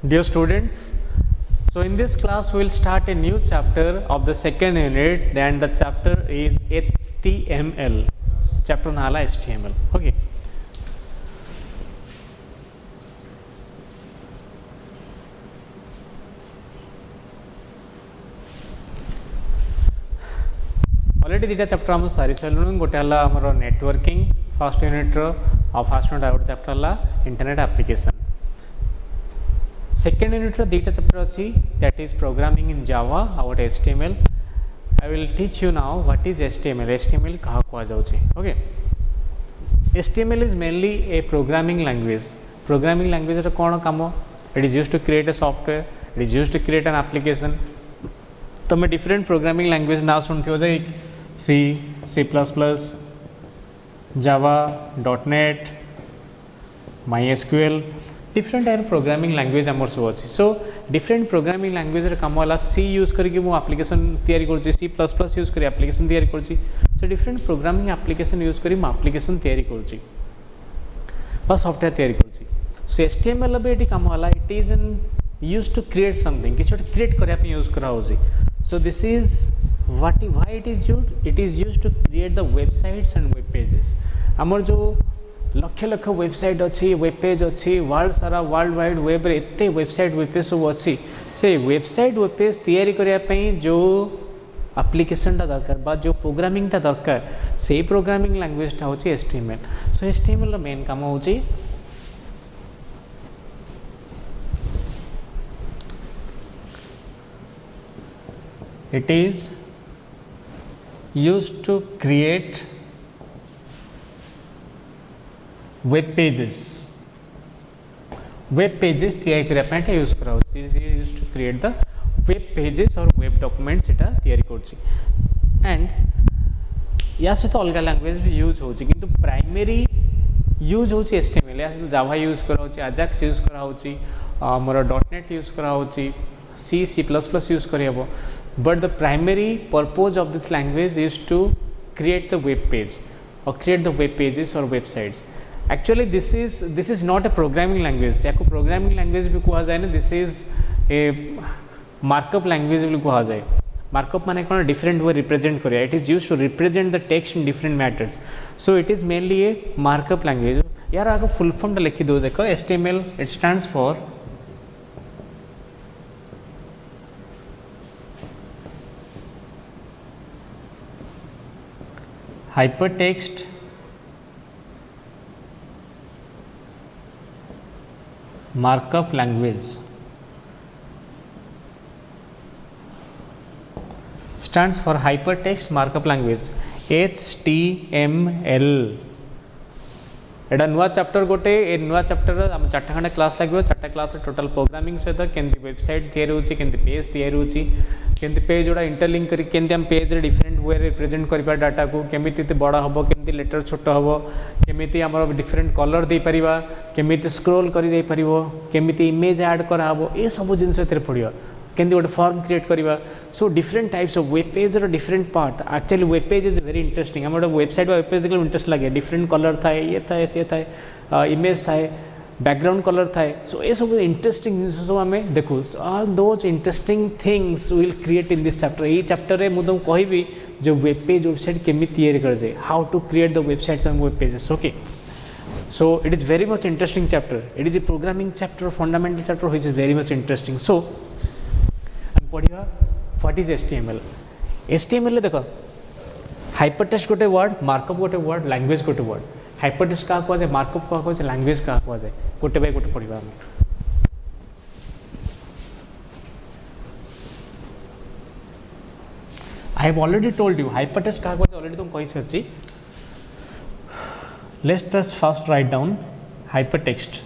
Dear students, so in this class we will start a new chapter of the second unit, and the chapter is HTML. Chapter nala HTML. Okay. Already dita chapter आम सारी सारे गोटे आमर networking first unit first unit आउट chapter है internet application. Second unit दीटा chapter अच्छी that is programming in Java आउट HTML. I will teach you now what is HTML. HTML क्या कह जाउची. Okay, HTML is mainly a programming language. Programming language कौन काम? It is used to create a software, it is used to create an application. तुम different programming language ना शुणिथो जे सी, C++, Java, .NET, MySQL, different type programming language आमर सब अच्छी. So different programming language कम है सी यूज करके मु एप्लिकेशन तैयारी करुँची, C++ यूज कर एप्लिकेशन तैयारी करुँची. So different programming application use करी एप्लिकेशन तैयारी करुँची बा सॉफ्टवेयर तैयारी करुँची. सो HTML भी ये कम है it is an use to create something कि क्रिएट करने यूज कराऊँगी. So this is what why it is used. It is used to create the websites and web pages. आमर जो लक्ष लक्ष वेबसाइट अच्छी, वेब पेज अच्छी, वर्ल्ड सारा वर्ल्ड वाइड वेब रे एते वेबसाइट वेब पेज सब अच्छी. से वेबसाइट वेब पेज तैयारी करने जो एप्लिकेशनटा दरकार बा जो प्रोग्रामिंगटा दरकार से प्रोग्रामिंग लैंग्वेजटा होची HTML. सो HTML मेन काम होची it is used to create web pages. Web pages तैयारी करने यूज करा use to create the web pages और वेब डॉक्यूमेंट्स एटा तैयारी करछि. एंड या सहित अलग लैंग्वेज भी यूज होछि किंतु प्राइमरी यूज होछि HTML. या सहित जावा यूज करा होछि, अजाक्स यूज करा होछि, हमर .NET यूज करा होछि, C++ यूज करि हबो. But the primary purpose of this language is to create the web page or create the web pages or websites. Actually this is not a programming language. याको programming language भी कहा जाए ना. This is a markup language भी कहा जाए. Markup माने कौन different way represent करें. It is used to represent the text in different matters. So it is mainly a markup language. यार आपको full form टा लिखी दो देखो. HTML it stands for hypertext markup language. Stands for hypertext markup language HTML. एटा नुआ chapter गोटे ए नुआ chapter आम 4 खंडे क्लास लगे. 4 क्लास टोटल प्रोग्रामिंग सहित केमती वेबसाइट तैयारी होची, केमती पेज तैयारी होची, केमती पेज जोड़ा इंटरलिंक करी केमती हम पेज रे डिफरेंट वे रे प्रेजेंट करिबा डाटा को, केमिति बड़ा हबो, केमती लेटर छोट हबो, केमिति हमर डिफरेंट कलर दे परिबा, केमिति स्क्रॉल करि दे परिबो, केमिति इमेज ऐड करा हबो, ए सब जिंस एतरे पड़ियो, केमती गोटे फॉर्म क्रिएट करिबा. So different types of web page रो different part. Actually web page is very interesting. हम वेबसाइट वेब पेज देखले इंटरेस्ट लगे. डिफरेंट कलर थाए, ये थाए, से थाए, इमेज थाए, बैकग्राउंड कलर थाए. सो ये सब इंटरेस्टिंग जिन सब आम देखू. All those interesting things will create in this chapter. ये चैप्टर रे मुझे कहबी जो वेब पेज वेबसाइट केमी तैयारी करे, how to create the websites and web pages. Okay, so it is very much interesting chapter. It is a programming chapter, fundamental chapter which is very much interesting. So पढ़ा what is HTML. HTML देखो hypertext गोटे word, markup गोटे word, language गोटे word. Hypertext क्या कह जाए, markup क्या कह जाए, लैंग्वेज क्या कह जाए, गोटे बाय गोटे पढ़ा. I have already told you hypertext क्या कह जाए, ऑलरेडी तुम कहि सची. Let's just first write down hypertext.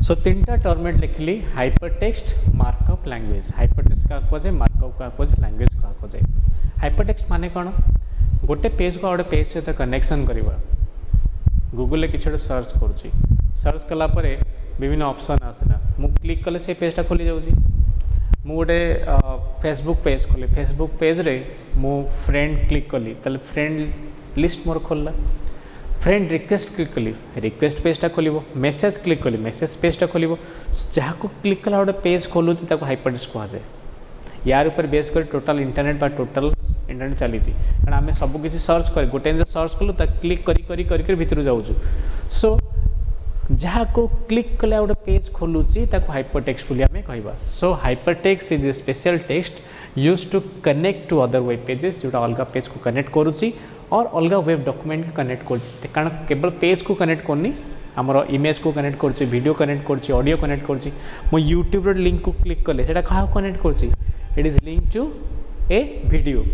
So तीन टा टर्म लिखली hyper text markup language. Hyper text क्या कहुए मार्कअप क्या कहुए लैंग्वेज क्या कहुए। हाइपर टेक्स्ट माने कौन गोटे पेज को गोटे पेज सहित कनेक्शन करवा गूगल किसी गोटे सर्च करुँची सर्च कलापर विभिन्न ऑप्शन आसला मु क्लिक कले से पेजटा खोली जाऊँगी मु गोटे फेसबुक पेज खोली फेसबुक पेज रे मु फ्रेंड क्लिक कली ताले फ्रेंड लिस्ट मोर खोलला फ्रेंड रिक्वेस्ट क्लिक कली रिक्वेस्ट पेजटा खोल मेसेज क्लिक कली मेसेज पेजटा खोल जहाँ को क्लिक कला गोटे पेज खोलूँ हाइपर टेक्स्ट कहुए यार ऊपर बेस कर टोटल इंटरनेट बा टोटल इंटरनेट चली कारण आम सब किसी सर्च कर गोटे जिन सर्च कलु क्लिक करी भितर जाऊँ सो जहाँ को क्लिक कले गोटे पेज खोलुची हाइपर टेक्स्ट बोली आम कहवा। So hypertext is a special text use to connect to other web pages जोटा अलग पेज को कनेक्ट करुच्ची और अलग वेब डॉक्यूमेंट को कनेक्ट कर कारण केवल पेज को कनेक्ट करनी आमर इमेज को कनेक्ट कर वीडियो कनेक्ट कर ऑडियो कनेक्ट कर मो यूट्यूब लिंक को क्लिक कले से क्या कनेक्ट कर it is link to a video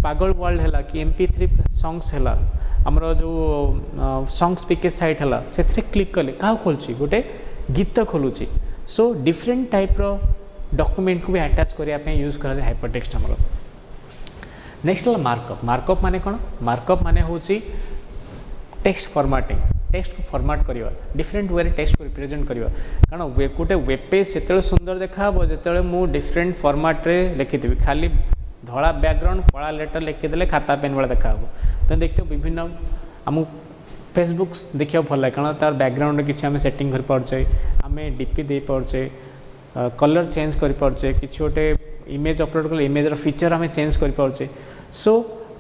पागल वर्ल्ड है कि MP3 सॉन्ग्स है आमर जो सॉन्ग्स पैकेज साइट है से क्लिक कले क्या खोलुची गोटे गीत खोलुची। सो डिफरेंट टाइप रो डॉक्यूमेंट को भी अटैच करने यूज कर हाइपर टेक्स्ट आमर। नेक्स्ट है मार्कअप। मार्कअप माने कौन मार्कअप माने होची टेक्स्ट फॉर्मेटिंग टेक्स्ट को फॉर्मेट करवा डिफरेंट वे टेक्स्ट को रिप्रेजेंट करवा कारण गोटे वेब पेज से सुंदर देखा जो मु डिफरेंट फॉर्मेट रे लिखी खाली धड़ा बैकग्राउंड कला लेटर लिखिदे खाता पेन वाला देखा तो देखते विभिन्न आम फेसबुक देखा भल लगे कारण तार बैकग्राउंड किसी आम सेटिंग कर पार्चे आम डीपी दे पार्चे कलर चेंज कर पार्चे किसी गोटे इमेज अपलोड कले इमेज फीचर आम चेंज कर पार्चे। सो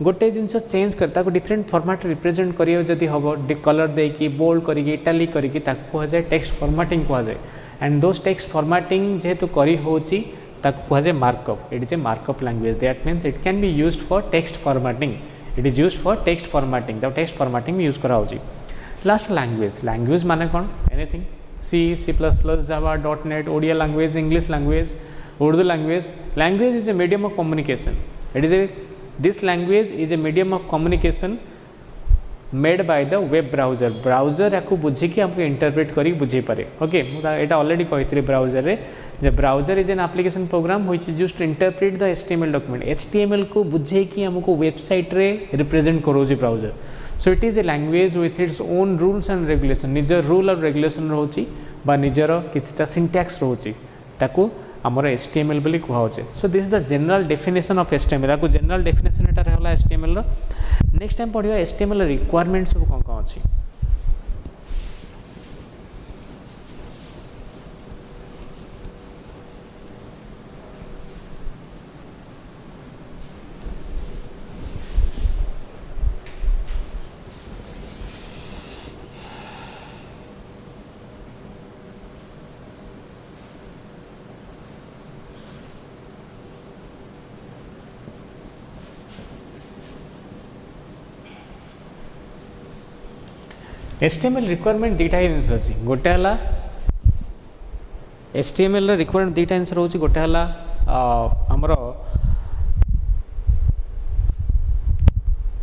गोटे जिनस चेंज कर डिफरेंट फॉर्मेट रिप्रेजेंट करियो जदि हम कलर देकी बोल्ड करिकी इटालिक करिकी कहुए टेक्स्ट फॉर्मेटिंग कहुए एंड दोज टेक्स्ट फॉर्मेटिंग जेहेतु करी होची कहुए markup. It is a markup language that means it can be used for text formatting it is used for text formatting text formatting use करा होची। Last language language माने कौन anything C++, Java, .NET, Odia language English language Urdu language. Language is a medium of communication it is A this language is a medium of communication made by the web browser browser या बुझिकी हमको interpret करी बुझे पारे। Okay मुझे already कही browser रे जे browser is an application program which is used to interpret the HTML document HTML को बुझेकी हमको वेबसाइट रे रिप्रेजेंट करोजी browser. So it is a language with its own rules and regulation निजर रूल और रेगुलेशन रोची बा निजर किछटा सिंटैक्स रोची ताकू आमर HTML बोली कहुचे। So this is the general definition of HTML आपको जनरल डेफिनेशन एटा रहला HTML रो। नेक्स्ट टाइम पढ़िया HTML रिक्वायरमेंट सब कौन कौन अच्छी। HTML रिक्वायरमेंट दीटा ही जिन अच्छी गोटे है HTML रिक्वायरमेंट दीटा जिन रोचे गोटे है आमर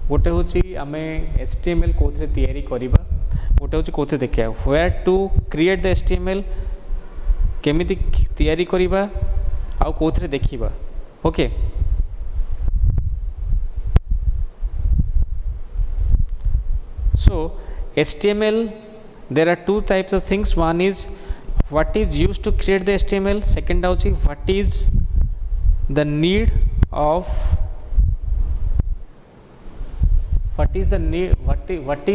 गोटे हूँ आम HTML कौन तैयारी करवा गोटे हूँ कौन देखा where to create the HTML केमी तैयारी करवा आउ कौन देखा। Okay so HTML there are two types of things one is what is used to create the HTML second is what is the need of what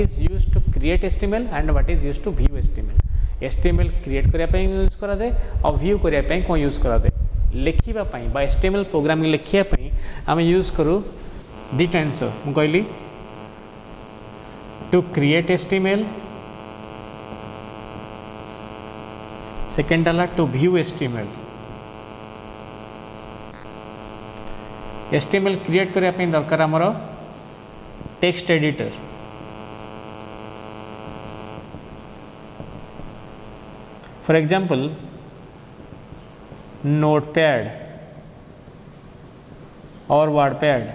is used to create HTML and what is used to view HTML। HTML create करने पे use करा जाए और view करने पे कौन use करा जाए लिखिबा पई बा HTML प्रोग्रामिंग लिखिया पई आम यूज करू दीटा आंसर मु कहली to create HTML second है to view HTML। HTML create करने पे दरकार आमर text editor for example notepad और वर्डपैड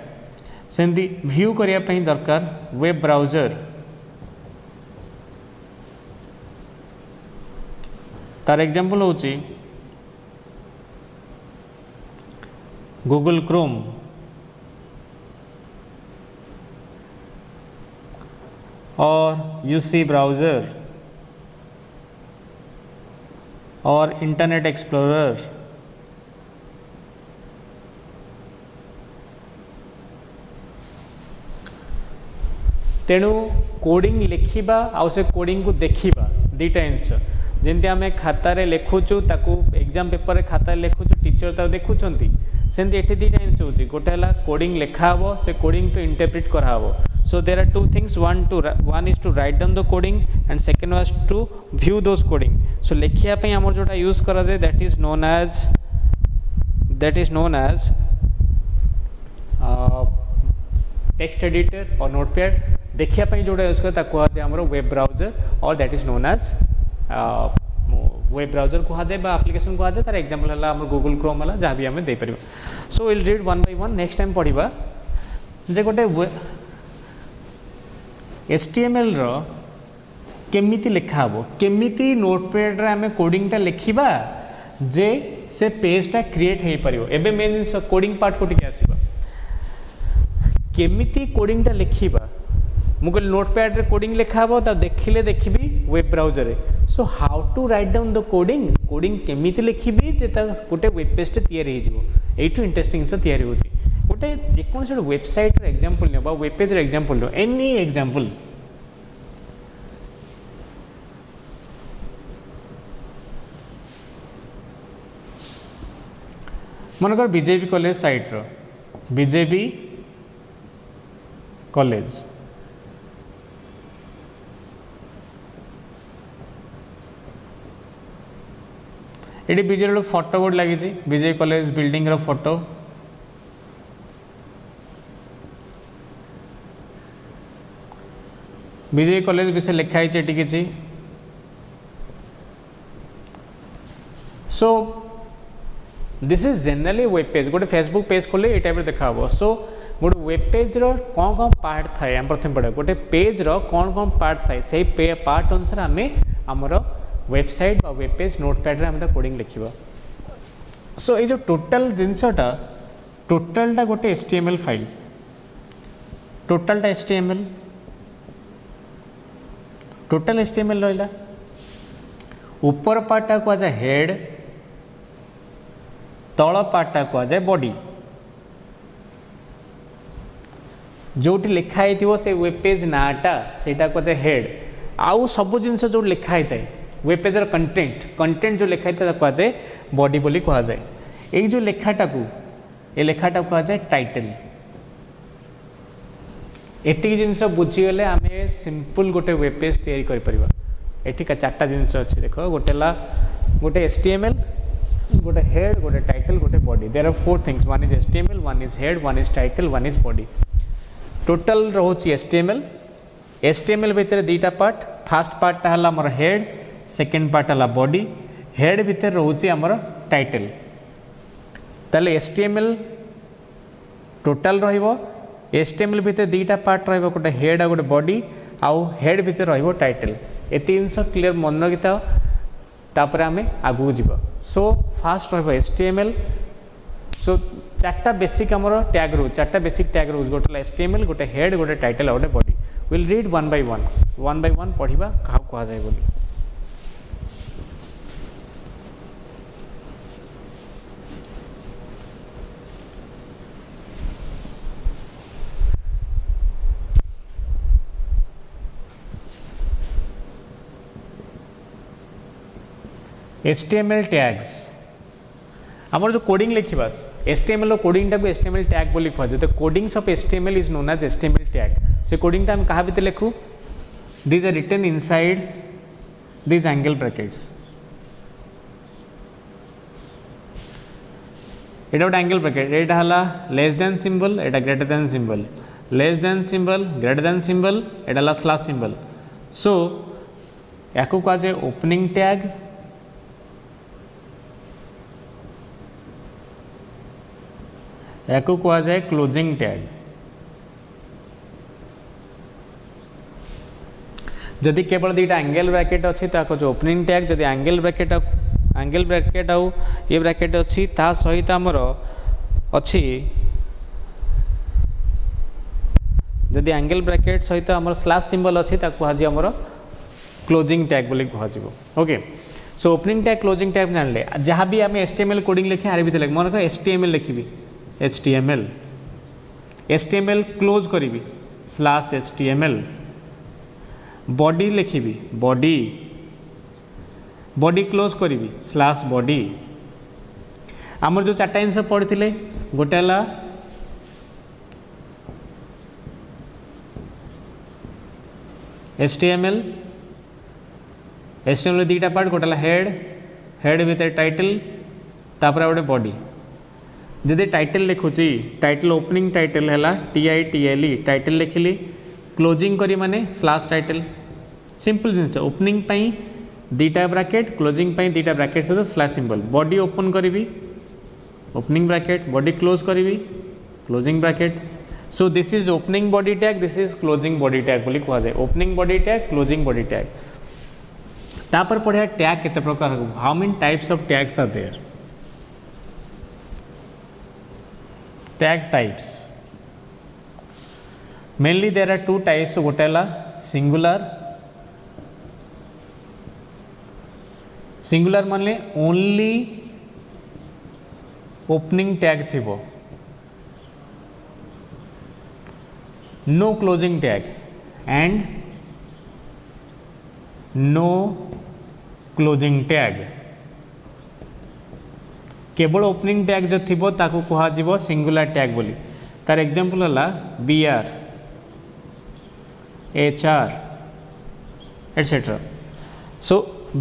सेमती व्यू करने पे दरकार वेब ब्राउजर तार एग्जांपल होची गूगल क्रोम और यूसी ब्राउज़र और इंटरनेट एक्सप्लोरर तेणु कोडिंग लिखिबा आउ से कोडिंग को देखिबा दुईटा जिनस जमी आम खातार लिखुचु ताकू एग्जाम पेपर खातार लिखुचु टीचर ताकू देखुंती सेमती एठी दुईटा जिनस होची गोटे हला कोडिंग लिखा हबो से कोडिंग टू इंटरप्रिट करा हबो so there are two things one is to write down the coding and second was to view those coding so लिखिया पई हमर जोटा यूज करा जाय that is known as text editor और नोटपैड देखिए जोड़ा यूज कर कहुए आम वेब ब्राउजर और that is known as web browser कहुए आप्लिकेसन कहुए तार एग्जांपल है आम गूगल क्रोम है जहाँ भी आम देपर so will read one by one next time पढ़ा जे गोटे HTML रो केमिति लिखा हबो केमिति नोटपैड रे आम कोडिंगटा लिखिबा जे से पेजटा क्रिएट हो पारिबो एबे मेन जिंस कोडिंग पार्ट को टिके आसीबा केमिति कोडिंगटा लिखिबा मु कहली नोटपैड रे कोडिंग लिखा हबो ता देखिले देखिबी वेब ब्राउजर रे so how to write down the coding केमिति लिखिबी जे ता गोटे वेब पेज टे तयार हे जिवो एठू इंटरेस्टिंग से तयार होची गोटे जेकोन से वेबसाइट रे एग्जांपल ने बा वेब पेज रे एग्जांपल नो एनी एग्जांपल मनकर बीजेपी कॉलेज साइट रो बीजेपी कॉलेज ये बीजेपी फोटो बोर्ड लगी बीजेपी कॉलेज बिल्डिंग रो फोटो बीजेपी कॉलेज विषय लिखाई किसी so this is generally web page गोटे फेसबुक पेज खोले ये टाइप देखा हम सो गोटे वेब पेज रो कौन कौन पार्ट थाए आम प्रथम पढ़ा गोटे पेज रो कौन कौन पार्ट थाए से पार्ट अनुसार आम आमर वेबसाइट बा वेब पेज नोटपैड रे हम कोडिंग लिखिबा सो ये जो टोटल जिनसटा टोटलटा गोटे HTML फाइल टोटलटा टोटल HTML रहा ऊपर पार्टा को आजा हेड तल पार्टा को आजाए बॉडी जोटी लिखाई थी से वेब पेज नाटा सेटा को आजाए हेड आउ सब जिनस जो लिखाई थाए वेब पेज कंटेंट जो लिखाई था को आजाए बॉडी बोली कह जाए ये जो लेखाटा को ये लेखाटा कह जाए टाइटल एतिक जिनस बुझीगले आम सिंपल गोटे वेब पेज तैयारी कर परिबा एठी का चारटा जिनस अच्छे देख गोटे गोटे HTML गोटे हेड गोटे टाइटल गोटे body there are 4 things one is HTML one is head one is title one is body total रोची HTML भितर दुईटा पार्ट फास्ट पार्टा है आमर हेड सेकेंड पार्ट है बॉडी हेड भितर रोची आमर टाइटल ताले HTML टोटल रहिबो HTML भितर दुईटा पार्ट रहिबो गोटे हेड आ गोटे बॉडी आउ हेड भितर रहिबो टाइटल एति जिनस क्लियर मन रखिता तापर आम आगू जीवा सो फास्ट रहिबो HTML सो चारटा बेसिक आमर टैग रो चारटा बेसिक टैग रो गोटे HTML गोटे हेड गोटे टाइटल गोटे body will read one by one पढ़िबा कहा कहा जाय बोली HTML टैग्स आमर जो कोडिंग लिखा HTML कोडिंग टाक HTML टैग बोली कहुए तो codings of HTML is known as HTML tag से कोडिंग आम क्या भितर लिखू these are written inside these angle brackets ये गोटे एंगल ब्रैकेट एटा है लेस देन सिंबल एटा greater than symbol less than symbol greater than symbol एटा स्लैश सिंबल सो या कह जाए ओपनिंग टैग या कह जाए क्लोजिंग टैग जदि केवल दुईटा एंगल ब्रैकेट अच्छी तो जो ओपनिंग टैग जदि एंगल ब्रैकेट एंगल ब्रैकेट आउ ये ब्रैकेट अच्छी ता सहित आमर अच्छी जदि एंगल ब्रैकेट सहित आमर स्लैश सिंबल अच्छी कहुए आमर क्लोजिंग टैग बोली कहुए। Okay so opening tag closing tag जानले जहाँ भी आम HTML कोडिंग लिखे आर भी मन कर HTML लिखी HTML क्लोज करी स्लैश HTML बॉडी लिखी बॉडी क्लोज करी स्लैश बॉडी आमर जो चार्टा जिन पढ़ी गोटे HTML दीटा पार्ट गोटे हेड भितर टाइटल तापर गोटे बॉडी जदि टाइटल लिखुची टाइटल ओपनिंग टाइटल है TITLE टाइटल लिखिली क्लोजिंग करी माने स्लैश टाइटल सिंपल जिनस ओपनिंग पाई दीटा ब्रैकेट क्लोजिंग पाई दीटा ब्रैकेट सहित स्लैश सिंबल बॉडी ओपन करी ओपनिंग ब्रैकेट बॉडी क्लोज करी closing bracket so this is opening body tag this is closing body tag बोली कहा जाए opening body tag closing body tag तापर पढ़िया tag केते प्रकार how many types of tags are there tag types mainly there are two types गोटे singular माने only opening tag थिबो no closing tag and no closing tag केवल opening tag जो थिबो ताकू कहा जीवो सिंगुलर टैग बोली तार एग्जांपल हला BR HR etcetera so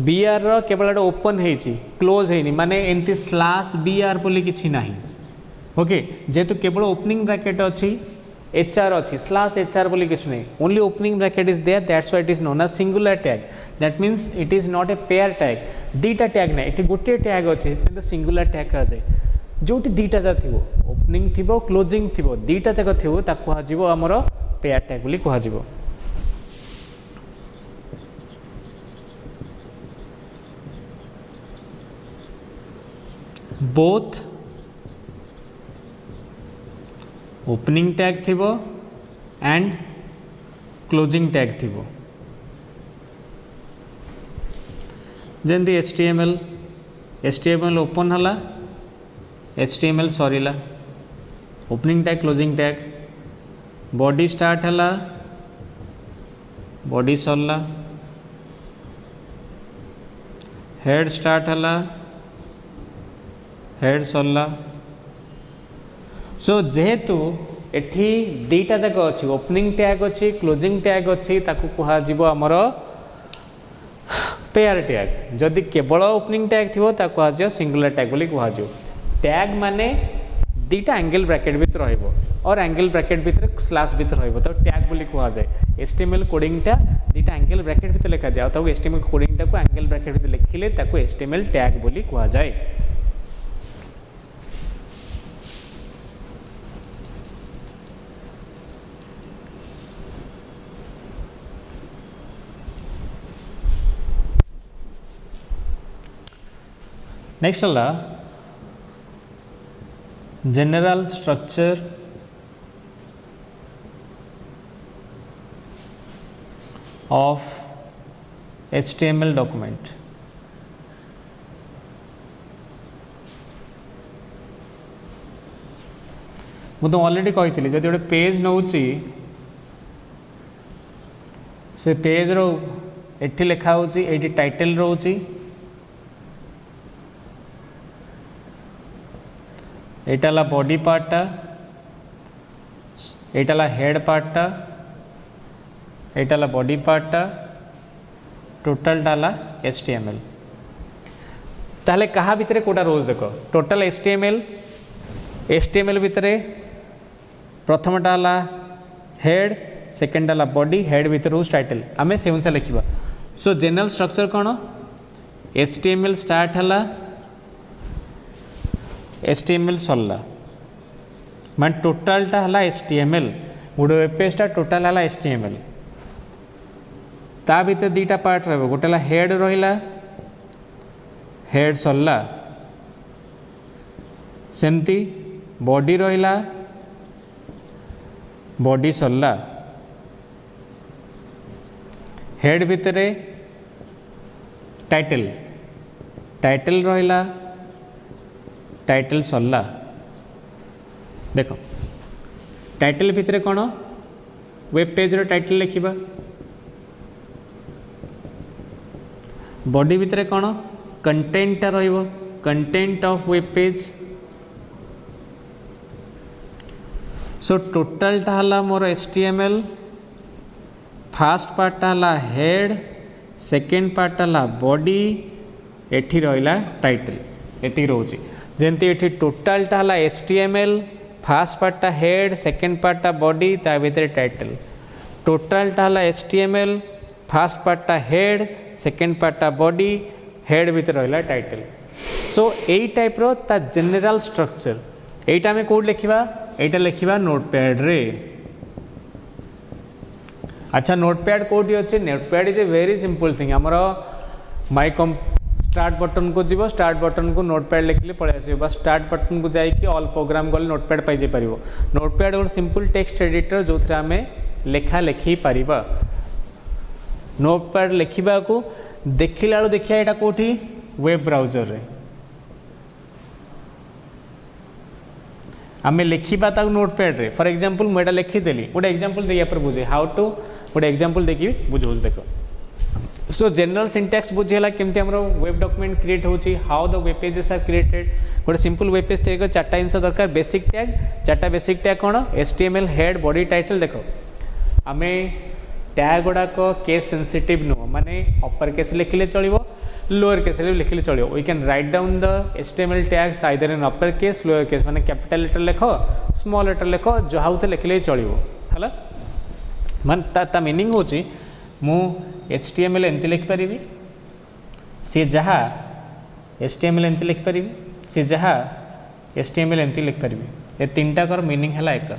BR रो केवल ओपन हेची क्लोज हेनी माने एंती स्लैश BR बोली किछि नाही ओके जेतु केवल ओपनिंग ब्रैकेट अछि HR अच्छी स्लैश HR बोली किछु नहीं only opening bracket is there that's why it is known as singular tag that means it is not a pair tag दीटा टैग नहीं ये गोटे टैग अच्छे तो सिंगुलर टैग कहा जाए जो दीटा जा थी ओपनिंग थी क्लोजिंग थी दीटा जाक थी कह आमर पेयर टैग बोली कह बोथ ओपनिंग टैग थिबो एंड क्लोजिंग टैग थिबो जंदी HTML ओपन हला HTML सरीला opening tag closing tag body start हला बॉडी सरला हेड स्टार्ट हला हेड सरला सो जेहेतु एठी दीटा जाक अच्छी ओपनिंग टैग अच्छी क्लोजिंग टैग अच्छी ताकू कहा जीवो आमर पेयर टैग जदि केवल ओपनिंग टैग थी कह सिंगुलर टैग बोली कह टैग माने दीटा एंगल ब्रैकेट भितर रहिबो और एंगल ब्रैकेट भितर स्लैश भितर रहिबो तो टैग बोली कह जाए HTML कोडिंग टा दीटा एंगल ब्रैकेट भितर लिखा जाए ताकू HTML कोडिंग टा को एंगल ब्रैकेट भितर लिखिले ताकू HTML टैग बोली कह जाए। नेक्स्ट हला general structure of HTML document मुझे ऑलरेडी कही जब गोटे पेज नौ से पेज रो एठी लिखा होची एठी टाइटल रोची एटाला बॉडी पार्टा एटाला हेड पार्टा एटाला बॉडी पार्टा टोटल टाला HTML ताले कहा भितरे कोटा रोज देख टोटल HTML भितरे प्रथम टाला हेड सेकेंड टाला बॉडी हेड भितर रोज टाइटल आमे से अनुसार लिखिबा। सो जनरल स्ट्रक्चर कौन HTML स्टार्ट हला HTML सरला मान टोटाल टा हला HTML गोटे वेब पेज टा टोटाल हला HTML ता भीतर दीटा पार्ट रहिबो गोटेला हेड रहिला हेड सरला सेमती बॉडी रहिला बॉडी सरला हेड भितर टाइटल टाइटल रहिला टाइटल सरला देख टाइटल भितर कौन वेब पेज रो टाइटल लिखिबा बॉडी भितर कौन कंटेंट रहिबो content of web page so total टा हला मोर HTML फास्ट पार्ट हला हेड सेकेंड पार्ट हला बॉडी एठी रहिला टाइटल एती रोची जेंती एठी टोटल टा हला HTML फास्ट पार्टा हेड सेकेंड पार्टा बॉडी ता भीतर टाइटल टोटल टा हला HTML फास्ट पार्टा हेड सेकेंड पार्टा बॉडी हेड भीतर रहिला टाइटल सो एई टाइप रो ता जनरल स्ट्रक्चर एटा में कोड लिखिबा एटा लिखिबा नोटपैड रे अच्छा नोटपैड कोडी अछि notepad is a very simple thing हमरो माय कम स्टार्ट बटन को जीव स्टार्ट बटन को नोटपैड लिखले पड़े आसो बस स्टार्ट बटन को जाइए ऑल प्रोग्राम गले नोटपैड पाई पार नोटपैड गोटे सिंपल टेक्स्ट एडिटर जो थे आम लेखा लिखी पार नोटपैड लिखा को देखला बेलू देखिए यहाँ कौटी वेब ब्राउजर रे आम लिखा तक नोटपैड रे फॉर एग्जांपल मुझे लिखीदेली गोटे एग्जांपल देखिए पर बुझे हाउ टू गोटे एग्जांपल देखिए बुझाऊँ देख सो जनरल सिंटैक्स बुझीला केमती हमरो वेब डॉक्यूमेंट क्रिएट होची how the web pages are created गोटे सिंपल वेब पेज तैयार चार्टा जिनस दरकार बेसिक टैग चार्टा बेसिक टैग कौन HTML हेड बॉडी टाइटल देख आमे टैग गुड़ाक केस सेंसिटिव नुह माने अपर केस लिखिले चलिबो लोअर केस लिखिले चलिबो we can write down the HTML tags either in upper case lower case माने कैपिटल लेटर लिख स्मॉल लेटर लिख जहाँ लिखिले चलिबो हला माने ता मीनिंग होची मु HTML एमती लिखिपारि सी जहाँ HTML एमती लिखिपारि सी जहाँ HTML एमती लिखिपारि ए तीन टाकर मीनिंग है एक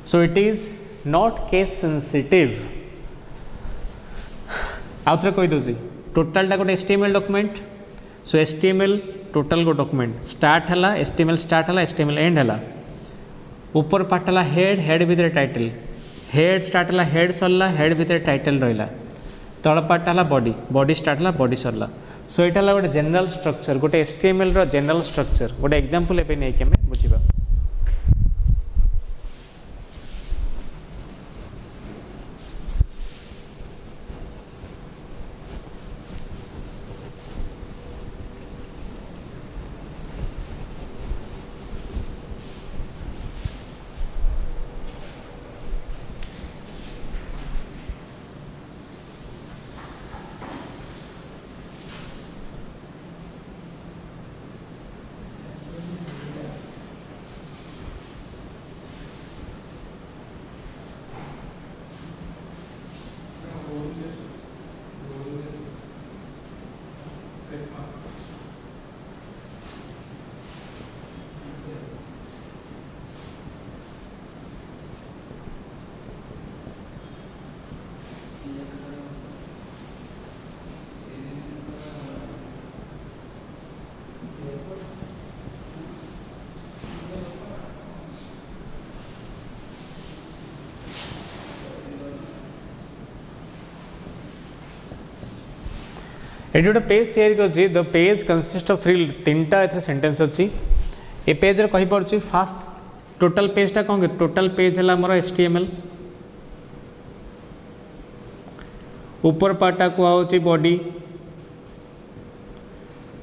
so it is not case sensitive आउ थे कहीदे टोटाल टा गोटे HTML document so HTML total गो डॉक्यूमेंट स्टार्ट है HTML स्टार्ट है HTML एंड है ऊपर पार्ट है हेड हेड भितर टाइटल हेड स्टार्ट है हेड सरला हेड भितर टाइटल रहा तल पार्ट है बॉडी बॉडी स्टार्ट है बॉडी सरला सो यहाँ गोटे जनरल स्ट्रक्चर गोटे HTML रो जनरल स्ट्रक्चर गोटे एग्जांपल एबे नहीं कि हमें बुझिबा ये गोटे पेज तैयारी द पेज कंसिस्ट ऑफ तीनटा ए सेंटेंस अच्छी ए पेज रे कहि पड़छि फास्ट टोटल पेजटा कौन कि टोटल पेज है मोर HTML ऊपर पार्टा कहूँ बॉडी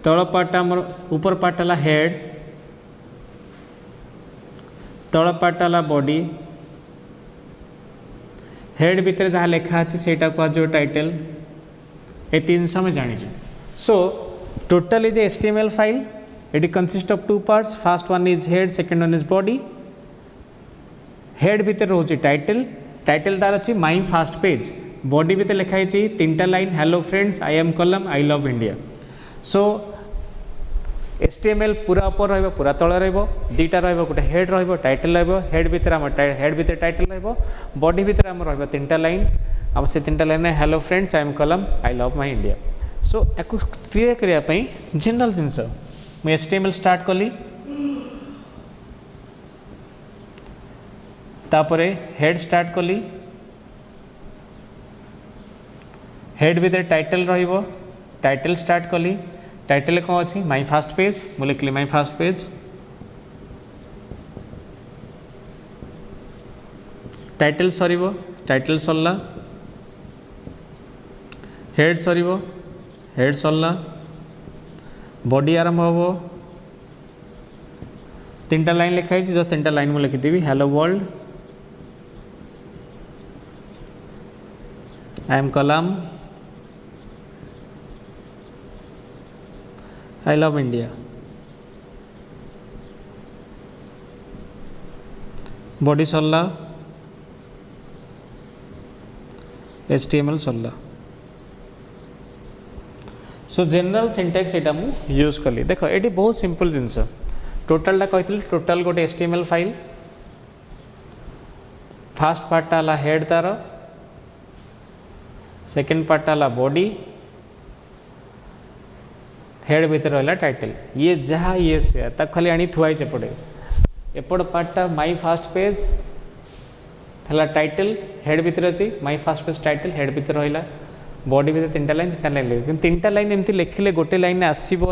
तल पार्टा मोर ऊपर पार्ट है हेड तल पार्ट है बॉडी हेड भितर जहाँ लिखा अच्छे से कह टाइटल ये तीन सौ में जानी so total is HTML file it consist of two parts first one is head second one is body head भितर रोचे टाइटल टाइटल तार अच्छी माई फास्ट पेज बॉडी भितर लिखाई तीनटा line hello friends I am Kalam I love India so HTML पूरा ऊपर रहिबो पूरा तळ रहिबो दीटा रहिबो गोटे हेड रहिबो टाइटल रहिबो हेड भितर हम हेड भितर टाइटल रहिबो बॉडी भितर हम रहिबो तीनटा लाइन अब से तीनटा line hello friends I am Kalam I love my India so create करने जनरल जिनस मुझे HTML स्टार्ट कली तापरे हेड स्टार्ट कली हेड भितर टाइटल रहिबो टाइटल स्टार्ट कली टाइटल कौन अच्छी माई फास्ट पेज मुझे लिखली माई फास्ट पेज टाइटल सरीबो टाइटल सरला हेड सरीबो हेड सरला बॉडी आरंभ हो तीन टा लाइन लिखाई जस्ट तीन टा लाइन में लिखिदेवी hello world I am Kalam I love India body सरला HTML सरला सो जनरल सिंटेक्स एटा मु यूज कली देख ये बहुत सिंपल जिनस टोटालटा कही टोटाल गोटे HTML फाइल फास्ट पार्टा है हेड तार सेकेंड पार्टा है बॉडी हेड भीतर रहा टाइटल ये जहाँ ये से खाली आनी थुआई एपटे एपट पार्टा माई फास्ट पेज है टाइटल हेड भीतर अच्छी my first page title head भीतर रहा बॉडी भीतर तीन टा लाइन लिखे तीन टा लाइन एमती लिखिले गोटे लाइन आसब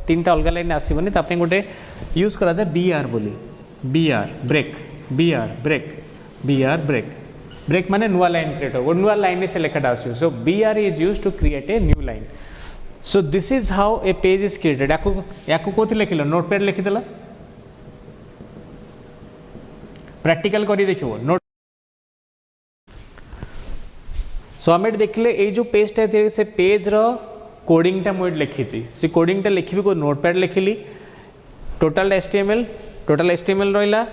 तीन टा अलग लाइन आसबनी ताप गोटे यूज करा जाए BR बोली BR break BR break BR break break माने नुआ लाइन क्रिएट हो नुआ लाइन से लेखाटा आस so BR is use to create a new line so this is how a page is created या कौन लिखिल नोटपैड लिखिदेला प्रैक्टिकल करी देखियो नोट सो आम देखिले ये जो पेजटा से पेज रो कोडिंगटा मुझे लिखी से कोडिंगटा लिखी को नोटपैड लिखिली टोटाल HTML रहा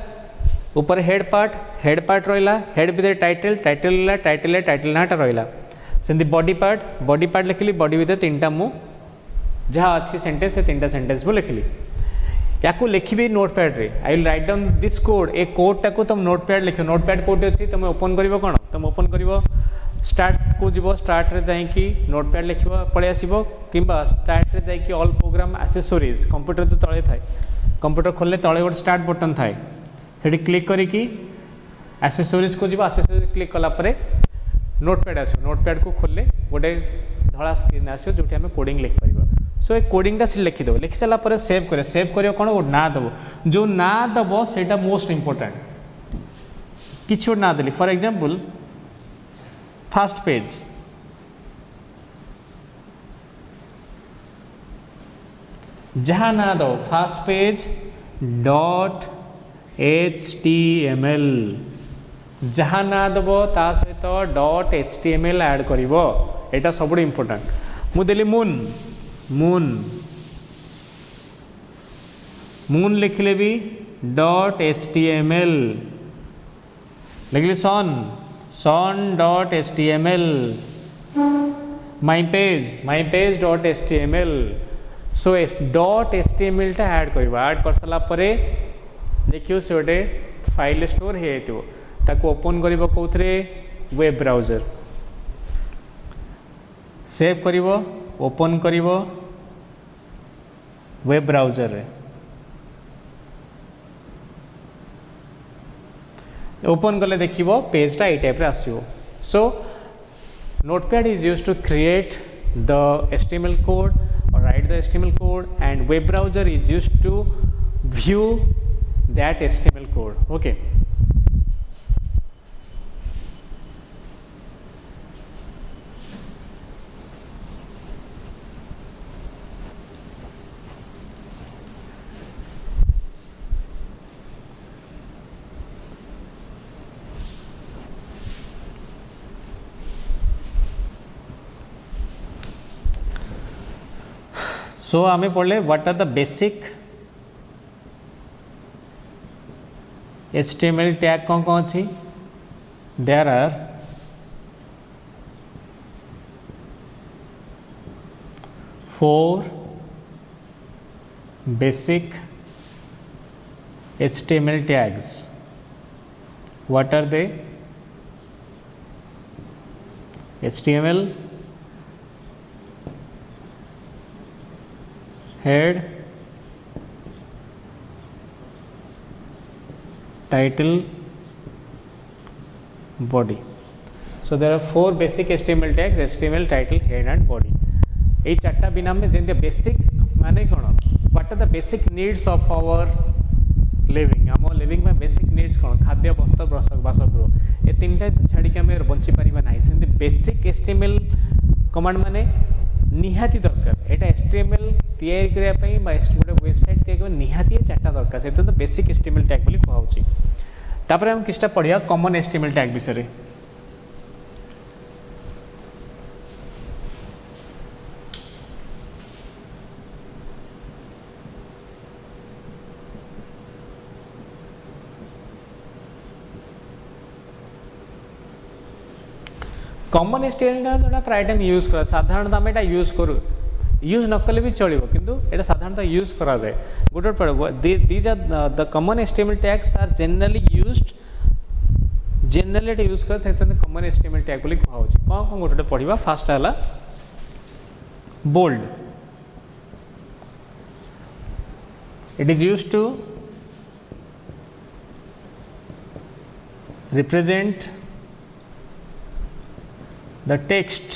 ऊपर हेड पार्ट रहा हेड भीतर टाइटल टाइटल नाटा रहा सेमती बॉडी पार्ट लिखिली बॉडी भीतर तीन टा मु जहाँ अच्छी सेंटेंस से तीन टा सेंटेंस मुझे लिखिली या लिखी नोटपैड रे I will write down this code ए कोडटा को तुम नोटपैड लिख नोटपैड कोड अच्छी तुम ओपन कर कौन तुम ओपन कर स्टार्ट को जीव स्टार्ट रे जाइकी नोटपैड लिख पलि आसो कि स्टार्ट रे जाइकी ऑल प्रोग्राम एक्सेसरीज कंप्यूटर जो तले थाए कंप्यूटर खोलने तले गोटे स्टार्ट बटन थाए से क्लिक करिकी एक्सेसरीज को जीव एक्सेसरीज क्लिक कलापर नोटपैड आस नोटपैड को खोलने गोटे धड़ा स्क्रीन आसो जो आम कोडिंग लिख पार सो ये कोडिंगटा से लिखिदेव लिखि सारापर सेव कर कौन वो ना दब जो ना दब से मोस्ट इम्पोर्टाट किसी गोटे ना देली फॉर एग्जांपल फास्ट पेज जहाँ ना दो फास्ट पेज .html जहाँ ना दब ता सहित .html ऐड कर यहाँ सब इम्पोर्टाट मुझे मून मून मून लिखले भी .html लिखली son.html my page.html so .html टा ऐड कर सारा देखियो से गोटे फाइल स्टोर हो ओपन कर कौन वेब ब्राउजर सेव कर ओपन कर वेब ब्राउजर रे ओपन कले देखिबो पेजटा ये टाइप आसो so notepad is use to create the HTML code or write the HTML code and web browser is used to view that HTML code okay so आमे पढ़ले what are the basic HTML tag कौन कौन अच्छी there are 4 basic HTML tags. What are they? HTML, head, title, body. So there are 4 basic HTML tags: HTML, title, head and body. ये चार्टा बिना में जेंते basic माने कौन what are the basic needs of our living आम living में basic needs कौन खाद्य वस्त्र बासगृह ये 3टा छाड़ी आम बंची पारिबा नाही सेंती बेसिक HTML कमांड माने निहाती दरकार एटा HTML तैयारी करिया पई बा गोटे वेबसाइट तैयारी करबा निहाती 4टा दरकार से तो बेसिक HTML टैग बोली कहउची तापर हम किछटा पढ़िया कॉमन HTML टैग विषय कॉमन HTML जोड़ा प्राय टाइम यूज कर साधारणतः आम यहाँ यूज करूँ यूज न कले भी चलो किंतु एटा साधारणतः यूज करा जाए गोटे पड़ो these are the common HTML tags are generally used generally use कर कॉमन HTML टैग बोली कहउछि कौन कौन गोटे पढ़िबा फास्ट हला bold it is used to represent the text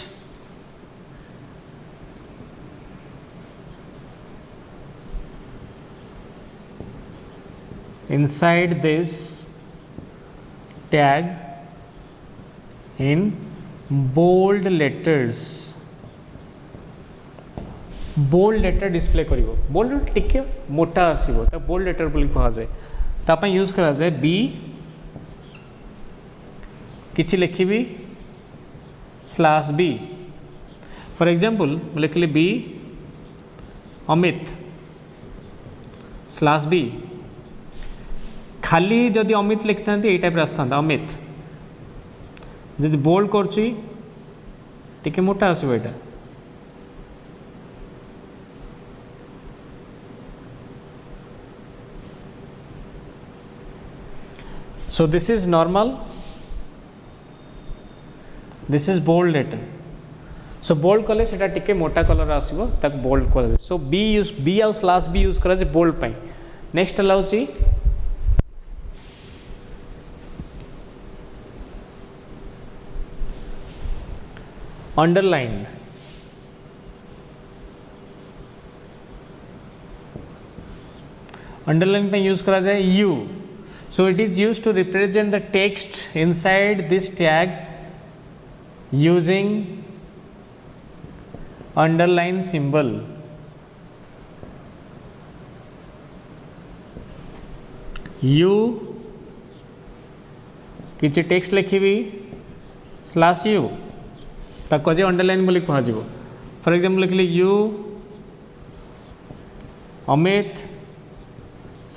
inside this tag in bold letters bold letter display करिवो bold टिके मोटा आसीबो त bold letter बोली कहा जाए ता पय यूज करा जाए b किछि लिखिबी /b फॉर एग्जांपल लिखली b अमित /b खाली जदि अमित लिखता ये टाइप आसता अमित जदि बोल्ड करुच्ची टिके मोटा आसो यहाँ so this is normal this is bold letter so bold कले सेटा टिके मोटा कलर आसीबो ताक बोल्ड करा जाय सो बी आउ /b यूज करा जाय बोल्ड पई नेक्स्ट लाउची अंडरलाइन अंडरलाइन पे यूज करा जाए u so it is used to represent the text inside this tag using underline symbol u किसी टेक्स्ट लिखी /u ताको जे अंडरलाइन बोली कहा जीवो फॉर एग्जांपल लिखली u अमित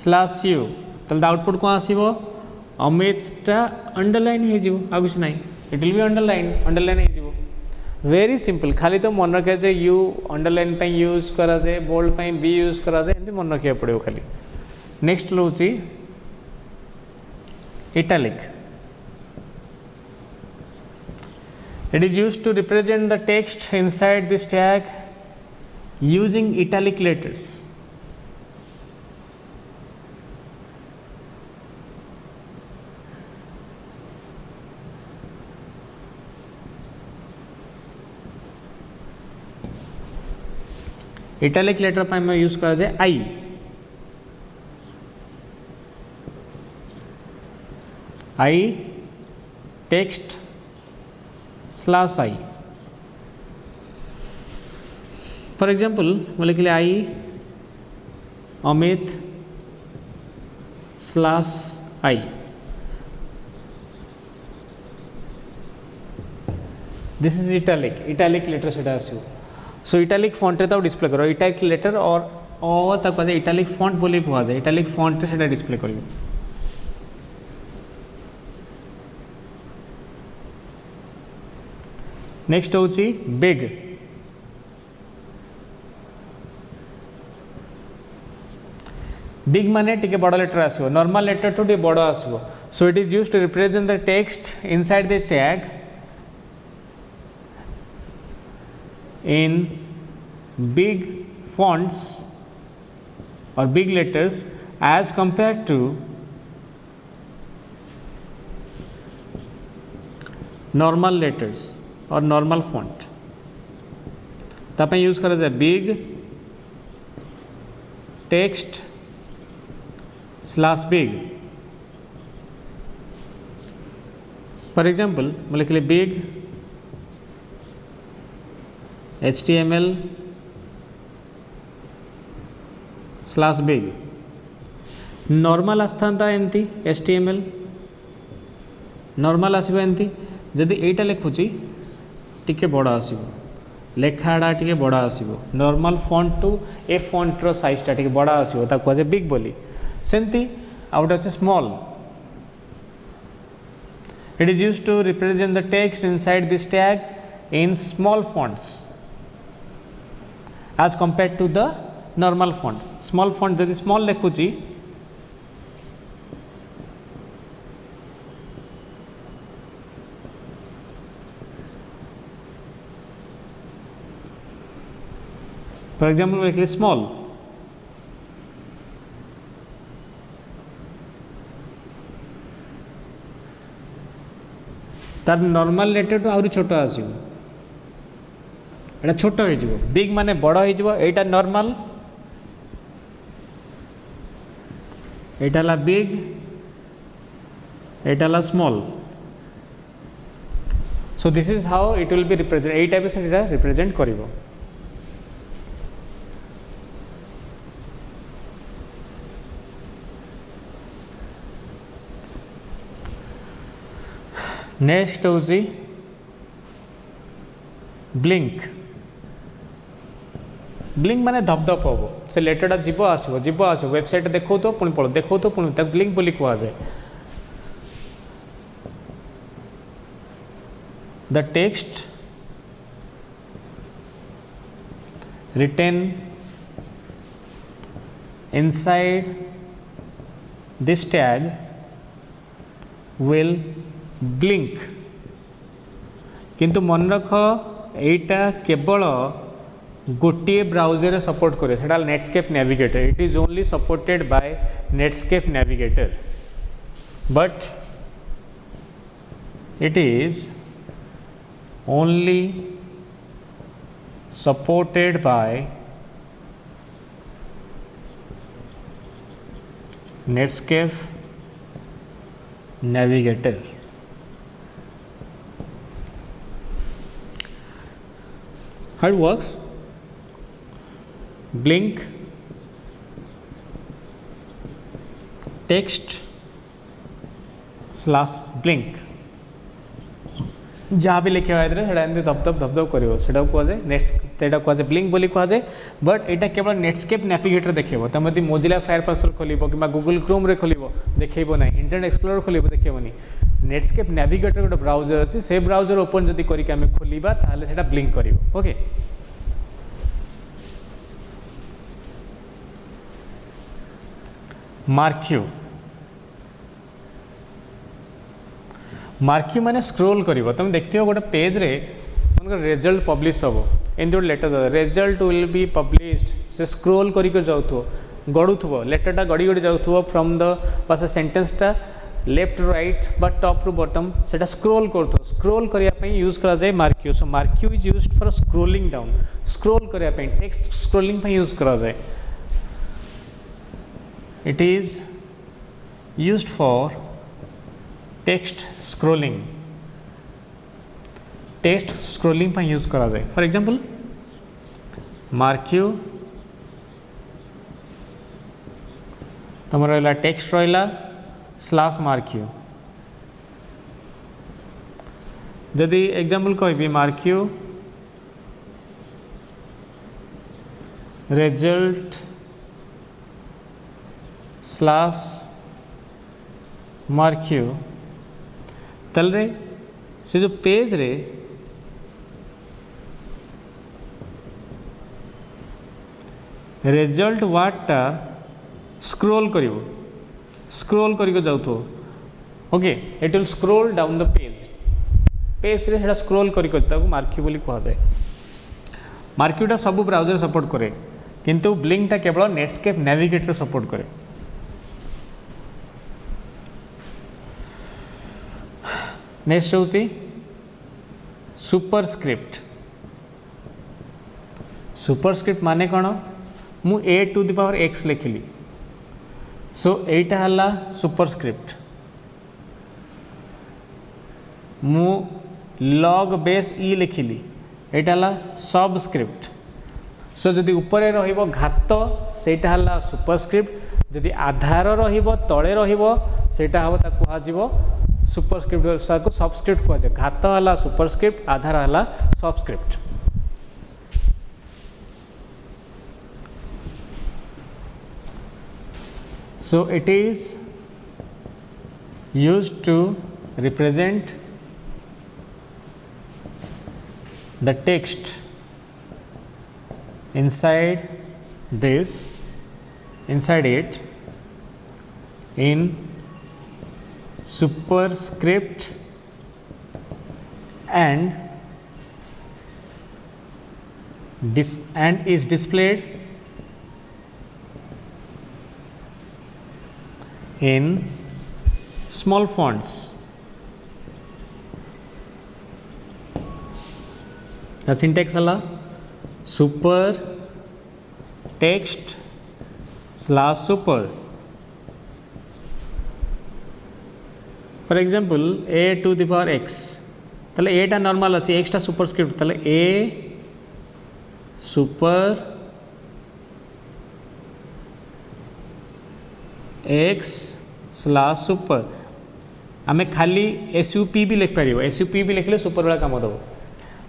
/u तल आउटपुट कौन आसीबो अमितटा अंडरलाइन हे जीवो आ कुछ नहीं इट विल बी अंडरलाइन हे जीवो वेरी सिंपल खाली तो मन रखा जाए यू अंडरलाइन पे यूज करा जाए बोल्ड पे बी यूज करा जाए एमती मन रखा पड़ो खाली नेक्स्ट लौची italic it is used to represent the text inside this tag using italic letters italic letter पर हमें यूज करा जाए I text /i for example मैं लिखली I Amit /i this is italic letter से आसो सो इटालिक फॉन्ट रे display करो इटालिक लेटर और तक इटालिक फॉन्ट बोली कहा जाए इटालिक फॉन्ट से डिस्प्ले कर नेक्स्ट होची बिग बिग माने टिके बड़ लेटर आसो नॉर्मल लेटर टू टिके बड़ आसो so it is used to represent the text inside this tag in big fonts or big letters as compared to normal letters or normal font. ताप use करा जाए big text slash big. For example मैं लिख ली big HTML slash big. Normal आसता एमती HTML normal आसो एमती. जदि एटा लिखुची टिके बड़ आसो लेखाटा टिके बड़ आसो. नॉर्मल फॉन्ट टू ए फॉन्टर साइजटा टिके बड़ आसो ताको कहुए बिग बोली. सेमती आउ गोटे अच्छे small. It is used to represent the text inside this tag in small fonts as compared to the normal font. Small font जदि small लिखुची फॉर एग्जाम्पल लिखली स्मॉल. तार नॉर्मल लेटर टू आउरी छोट आसो. एटा छोट हो बिग माने बड़ हो. एटा normal Etah big Etah small. So this is how it will be represent. AE type से रिप्रेजेंट करिवो. नेक्स्ट होची ब्लिंक. ब्लिंक माने धपधप हम से लेटरटा जीव आसो वेबसाइट देखो तो पुणी पड़ो देखो तो पुणी तक ब्लिंक बोली कह जाए. The text written inside this tag will blink. किंतु मन रख एटा केवल गोटे ब्राउजर सपोर्ट करे सेटा Netscape navigator. It is only supported by Netscape navigator but it is only supported by Netscape navigator. How it works? Blink text slash blink. जहाँ भी लिखे हुआ है धपधप कर कह जाए नेक्स्ट कह जाए ब्लिंक बोली कह जाए. बट यहाँ केवल नेटस्केप नेविगेटर देखो. तुम यदि मोजिला फायरफॉक्स खोल कि गूगल क्रोम रे खोल देखो ना इंटरनेट एक्सप्लोरर खोल देखनी. नेटस्केप नेविगेटर गोटे ब्राउजर अच्छी से ब्राउजर ओपन जदि करके आम खोलिबा ताहले सेटा ब्लिंक करिवो. Okay marquee. मार्क्यू माने स्क्रोल करिवो. तुम देखते हो गोटे पेज रे रिजल्ट पब्लिश हम एमती गोटे letter result will be published. से स्क्रोल करके जाऊथो गड़ुथो लेटरटा गड़ी गड़ी जाऊथो फ्रॉम द पास सेंटेंसटा लेफ्ट टू राइट बा टॉप टू बॉटम सेटा स्क्रोल करथो. स्क्रोल करने यूज करा जाए marquee. So marquee is used for scrolling down. Scroll करने टेक्स्ट स्क्रोलिंग यूज करा जाए. It is used for text scrolling. Text scrolling use करा जाए. फॉर एग्जांपल मार्क्यू तुम रहा टेक्स्ट रहा स्लैश मार्क्यू. जदि एग्जांपल कहि मार्क्यू रिजल्ट स्लैश मार्क्यू तलरे से जो पेज रे रिजल्ट वार्डटा स्क्रोल करिवो. स्क्रोल करके जाऊथो. Okay it will scroll down the page. Page रे हेडा स्क्रोल करके मार्क्यू बोली कह जाए. मार्क्यूटा सब ब्राउजर सपोर्ट करे. किंतु ब्लिंकटा केवल नेटस्केप नेविगेटर सपोर्ट करे। नेक्स्ट होची सुपरस्क्रिप्ट। सुपरस्क्रिप्ट माने कौन, मु ए टू द पावर एक्स लिखिली, सो एटा हला सुपरस्क्रिप्ट। मु लॉग बेस ई लिखिली, एटा हला सबस्क्रिप्ट। सो जदि ऊपर रहिबो घात सेटा हला सुपरस्क्रिप्ट, जदि आधार रहिबो तळे रहिबो सेटा हबो ताकु हाजिबो सुपरस्क्रिप्ट, साको सबस्क्रिप्ट कहजे। घात हला सुपरस्क्रिप्ट, आधार हला subscript. So it is used to represent the text inside it in superscript and is displayed in small fonts। the syntax ala super text slash super। for example a to the power x, ताले a टा normal अछि, x टा superscript, ताले a super x slash super. आमे खाली SUP भी लिख पारिबो, SUP भी लिखले सुपर वाला काम दबो।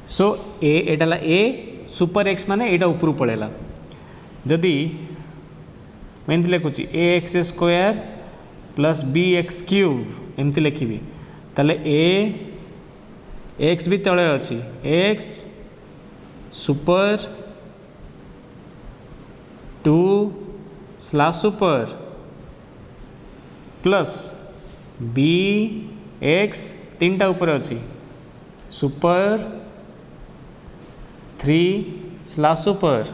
सो ए एटाला ए सुपर एक्स माने एटा ऊपर पळेला। जदि मैं एमती लिखुची A X square plus B X cube एमती लिखिबी, ताले ए एक्स भी तळे अछि, X super 2 slash super plus B X तीनटा ऊपर अच्छी super 3 slash super.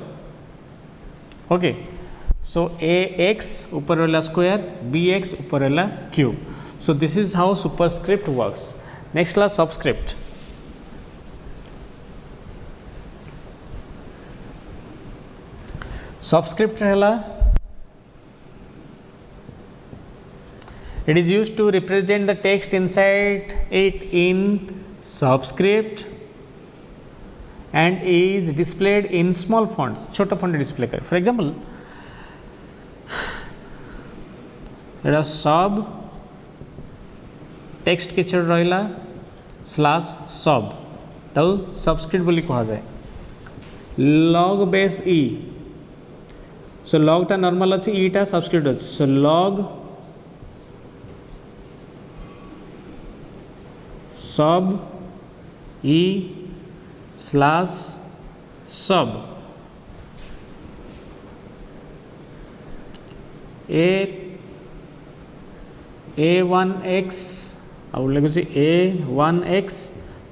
Okay, so A X ऊपर रहा स्क्वायर, बी एक्स ऊपर रहा cube. So this is how superscript works. Next ला सबस्क्रिप्ट। सबस्क्रिप्ट है it is used to represent the text inside it in subscript and is displayed in small fonts। छोटा font display करे। For example एटा सब text किछ रहिला slash सब, ताउ subscript बोली कहा जाए। लॉग बेस ई, सो लॉग टा नॉर्मल अछि, ई टा सबस्क्रिप्ट अछि। सो लॉग सब ई स्लैश सब। a1 x आउ लिखुची a1 x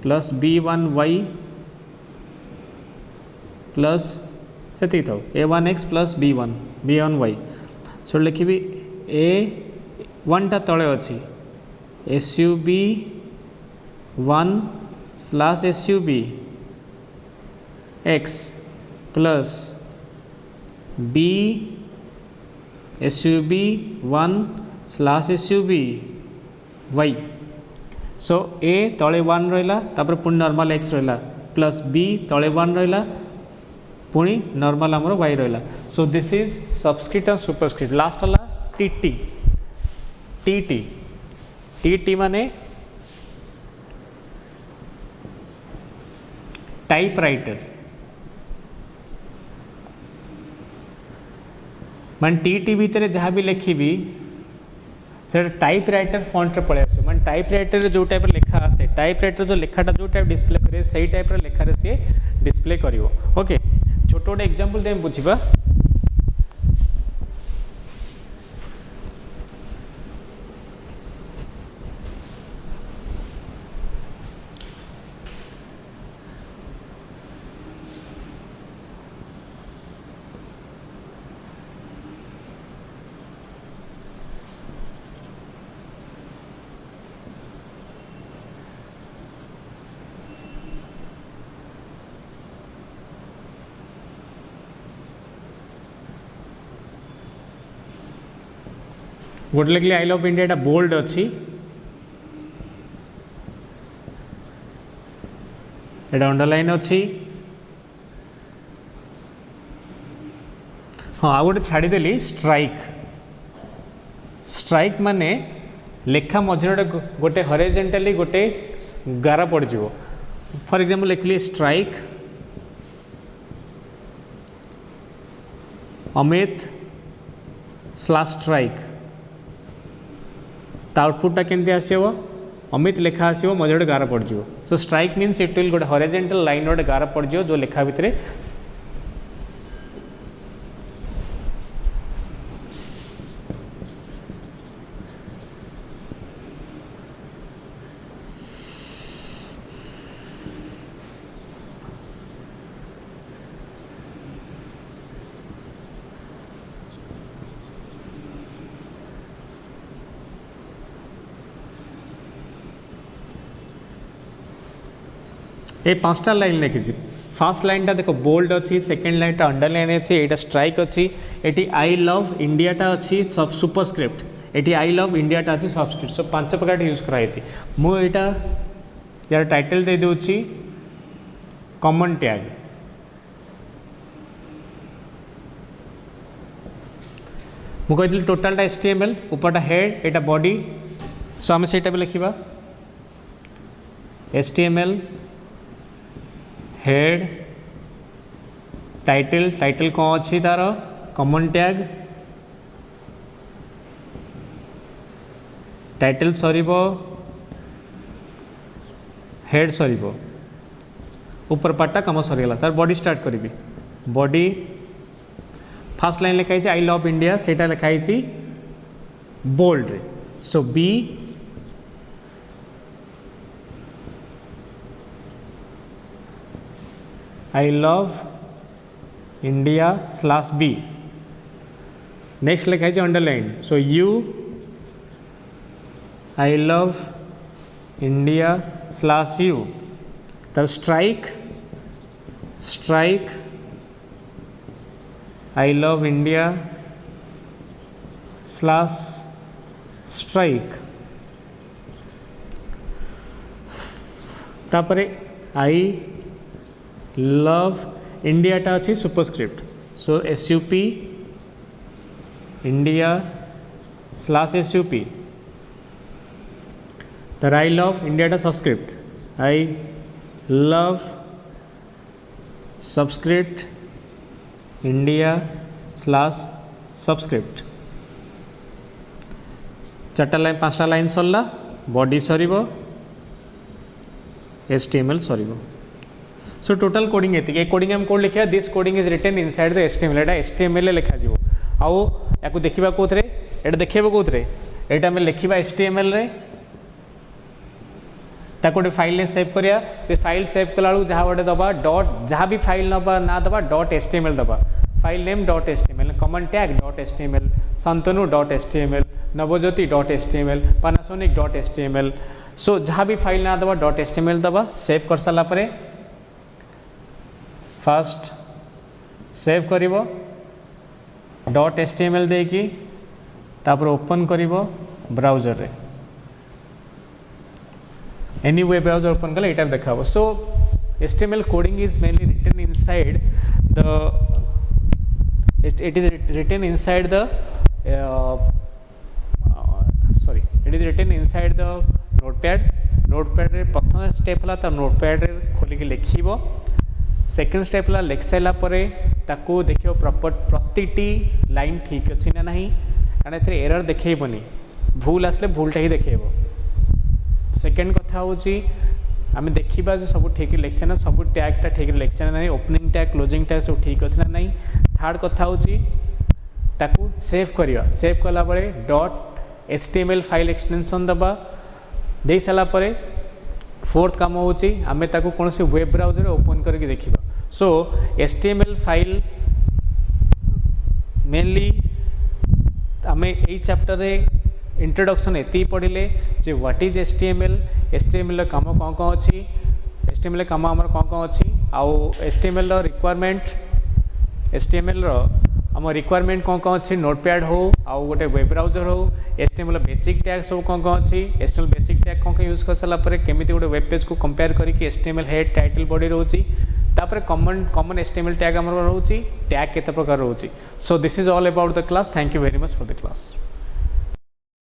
plus b1 y plus से था a1 x plus b1 y। सो लिखी a1 टा तले अच्छी sub 1 slash sub x plus b sub 1 slash sub y। So a तले 1 रहा, तापर पुणी नॉर्मल x रहा, प्लस b तले 1 रहा, पुणी नॉर्मल आमर y रहा। सो this is subscript and superscript. Last है टीटी। टीटी टीटी माने टाइपराइटर, मान टीटी भितर जहाँ भी लिखी से टाइपराइटर फॉन्ट रे पड़े आसो। मान टाइपराइटर जो टाइप लिखा आसे, टाइपराइटर जो लेखाटा जो टाइप डिस्प्ले करे सही टाइप लेखार सी डिस्प्ले करिवो। ओके, छोट गोटे एग्जांपल दे बुझिबा। गोटे लिखली आई लव इंडिया एटा बोल्ड अच्छी एटा अंडरलाइन अच्छी हाँ आ गोटे छाड़देली स्ट्राइक स्ट्राइक माने लेखा मझे गोटे हॉरिजॉन्टली गोटे गार पड़ जाव फॉर एग्जांपल लिखली स्ट्राइक अमित स्लैश स्ट्राइक आउटपुटा केमती आसो अमित लेखा आसो मझे गोटे गार पड़ जाव सो स्ट्राइक मीन्स इट विल गोटे हॉरिजॉन्टल लाइन गोटे गार पड़ जाव जो लेखा भितर ये पांचटा लाइन लिखी फास्ट लाइन टा देखो बोल्ड अच्छी सेकेंड लाइन टा अंडरलाइन अच्छी यहाँ स्ट्राइक अच्छी ये आई लव इंडिया टा अच्छी सब सुपरस्क्रिप्ट ये आई लव इंडिया टा अच्छी सबस्क्रिप्ट सब 5 प्रकार यूज कराई मुझा यार टाइटल दे दूची कॉमन टैग मुझे टोटालटा एचटीएमएल उपरटा हेड एटा बॉडी सो आम से भी लिखा एचटीएमएल हेड टाइटल टाइटल कौन अच्छी तार कॉमन टैग टाइटल सरीबो हेड सरीबो ऊपर पार्टा कम सरीगला तार बॉडी स्टार्ट करी बॉडी फास्ट लाइन लिखाई आई लव इंडिया सेटा लिखाई बोल्ड रे so B I love India slash B next लिखा है underline so U I love India slash U तब strike strike I love India slash strike तापरे I love India टा अच्छी superscript so SUP India slash SUP तर I love India टा subscript I love subscript India slash subscript चार्टा line 5टा line सरला body सरीबो एचटीएमएल सरीबो सो टोटल कोडिंग ये कोडिंग हम कोड लिखा this coding is written inside the HTML एटा एचटीएमएल लिखा जीवो आउ याकू देखिबा कोथरे एटा देखिबा कोथरे एटा हम लिखिबा एचटीएमएल रे ताको गोटे फाइल ने सेव करिया से फाइल सेव कला जहाँ गोटे दबा डॉट जहाँ भी फाइल नबा ना दबा डॉट एचटीएमएल दबा file name dot HTML common tag dot HTML Shantanu dot HTML Navjyoti dot HTML Panasonic dot HTML so जहाँ भी फाइल ना दबा डॉट एचटीएमएल दबा सेव कर सारा परे फास्ट सेव करिवो डॉट एचटीएमएल देकी तापर ओपन करिवो ब्राउजर रे एनी वेब ब्राउजर ओपन कले एटा देखा so HTML coding is mainly written inside the it is written inside the it is written inside the notepad रे प्रथम स्टेप हला त नोटपैड रे खोली के लिखिबो सेकंड स्टेप हला लिख साइला परे ताको देखियो प्रॉपर प्रतिटी लाइन ठीक अछि ना नहीं कारण एथरे एरर देखेबनी भूल आसले भूलटा ही देखेबो सेकंड कथा होची आम देखा जो सब ठीक लिखचे ना सब टैगटा ठीक लिखचे ना नहीं ओपनिंग टैग क्लोजिंग टैग सब ठीक अच्छे ना नहीं थर्ड कथा होची ताकू सेव करिया सेव कला बळे डॉट एचटीएमएल फाइल एक्सटेंशन दबा दे साला परे फोर्थ काम होची आमे ताकू कोनोसी वेब ब्राउजर ओपन करके देखिबा सो एचटीएमएल फाइल मेनली आमे एई चैप्टर रे इंट्रोडक्शन एति पढ़िले जे व्हाट इज एचटीएमएल काम कौन कौन अच्छी एचटीएमएल काम आमर कौन कौन अच्छी आउ एचटीएमएल रिक्वायरमेंट एचटीएमएल आम रिक्वायरमेंट कौन कौन अच्छी नोटपैड हो आउ गोटे वेब ब्राउजर हो एचटीएमएल बेसिक टैग सब कौन कौन अच्छी एचटीएमएल बेसिक टैग कौन यूज कर सारा पर केमी गोटे वेब पेज को कंपेयर करके एचटीएमएल हेड टाइटल बॉडी रोची तापर कॉमन एचटीएमएल टैग आम रोची टैग केते प्रकार रोची so this is all about the class thank you very much for the class.